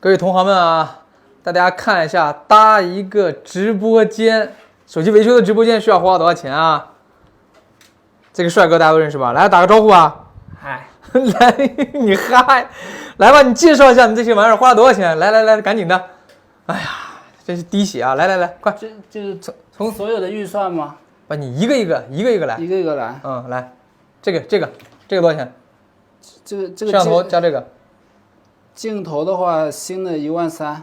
各位同行们啊，大家看一下，搭一个直播间，手机维修的直播间需要花多少钱啊？这个帅哥大家都认识吧？来打个招呼啊！嗨，来，你嗨，来吧，你介绍一下你这些玩意儿花了多少钱？来，赶紧的！哎呀，真是滴血啊！来，快！就是从所有的预算吗？把你一个一个来，一个一个来。嗯，来，这个多少钱？这个摄像头加这个。镜头的话，新的13070，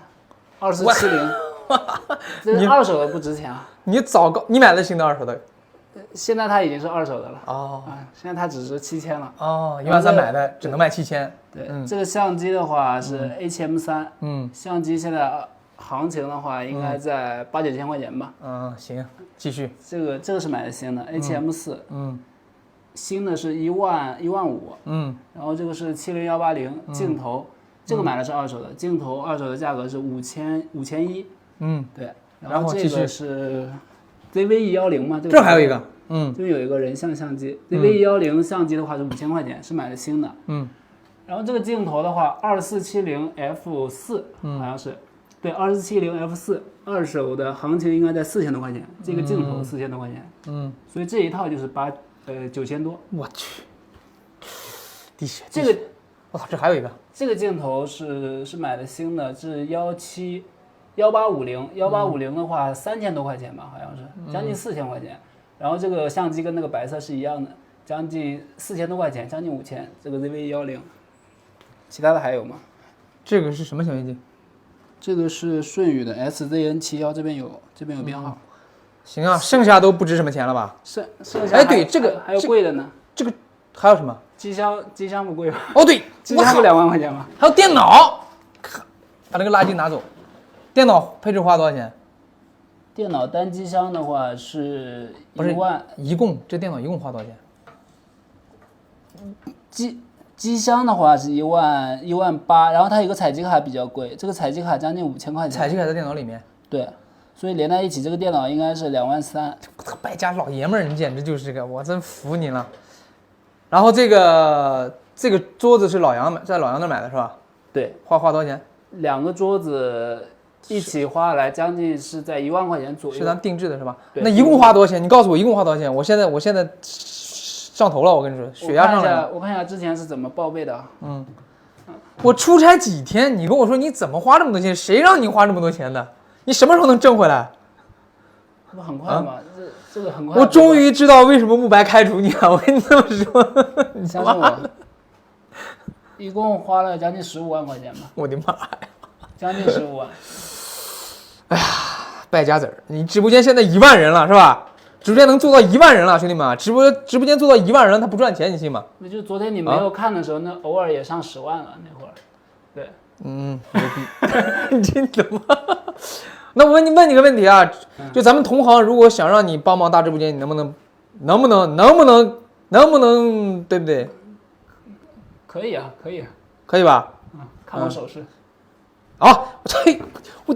这个二手的不值钱啊。你买的新的二手的？现在它已经是二手的了。哦。现在它只值7000了。哦，13000买的只能卖7000。对，这个相机的话是 HM3。相机现在行情的话应该在8、9千块钱吧。行，继续。这个是买的新的 HM4。新的是15000。然后这个是70180镜头。这个买的是二手的，镜头二手的价格是5100。对。然后这个是 ZV-E10嘛，这还有一个，这有一个人像相机，ZV-E10相机的话是5000块钱，是买的新的。然后这个镜头的话，2470f4，好像是，对，2470f4，二手的行情应该在4000多块钱，这个镜头4000多块钱。所以这一套就是9000多。我去，滴血。这个。我操，这还有一个，这个镜头是买的新的，是1850的话3000多块钱吧，好像是将近4000块钱。然后这个相机跟那个白色是一样的，将近4000多块钱，将近5000。这个 ZV-E10，其他的还有吗？这个是什么相机？这个是舜宇的 SZN71，这边有编号。行啊，剩下都不值什么钱了吧？剩下对，这个还有贵的呢。这个还有什么？机箱不贵吧？哦对，机箱不2万块钱吗？还有电脑，把那个垃圾拿走。电脑配置花多少钱？电脑单机箱的话是1万。这电脑一共花多少钱？机箱的话是18000，然后它有个采集卡比较贵，这个采集卡将近5000块钱。采集卡在电脑里面。对，所以连在一起，这个电脑应该是23000。败家老爷们儿，你简直就是个，我真服你了。然后这个桌子是在老杨那买的是吧？对，花多少钱？2个桌子一起花来将近是在1万块钱左右。是咱定制的是吧？那一共花多少钱？你告诉我一共花多少钱？我现在上头了，我跟你说，血压上来了。我看一下之前是怎么报备的。我出差几天，你跟我说你怎么花这么多钱？谁让你花这么多钱的？你什么时候能挣回来？这不很快吗？这个很快。我终于知道为什么慕白开除你了。我跟你这么说，你相信我，一共花了将近15万块钱吧。我的妈呀！将近15万。哎呀，败家子儿！你直播间现在1万人了是吧？直播间能做到1万人了，兄弟们！直播间做到1万人，他不赚钱，你信吗？那就昨天你没有看的时候，那偶尔也上10万了那会儿。对。牛逼！你真的吗？那我问你个问题啊，就咱们同行，如果想让你帮忙搭直播间，你能不能，对不对？可以啊，可以吧？看我手势。好，我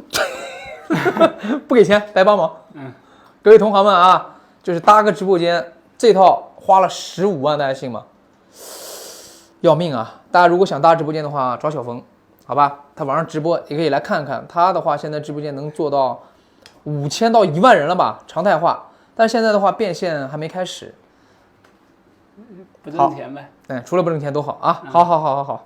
不给钱，白帮忙。各位同行们啊，就是搭个直播间，这套花了15万，大家信吗？要命啊！大家如果想搭直播间的话，找小峰。好吧，他网上直播也可以来看看。他的话，现在直播间能做到5000到1万人了吧，常态化。但是现在的话，变现还没开始。不挣钱呗。除了不挣钱都好啊。好。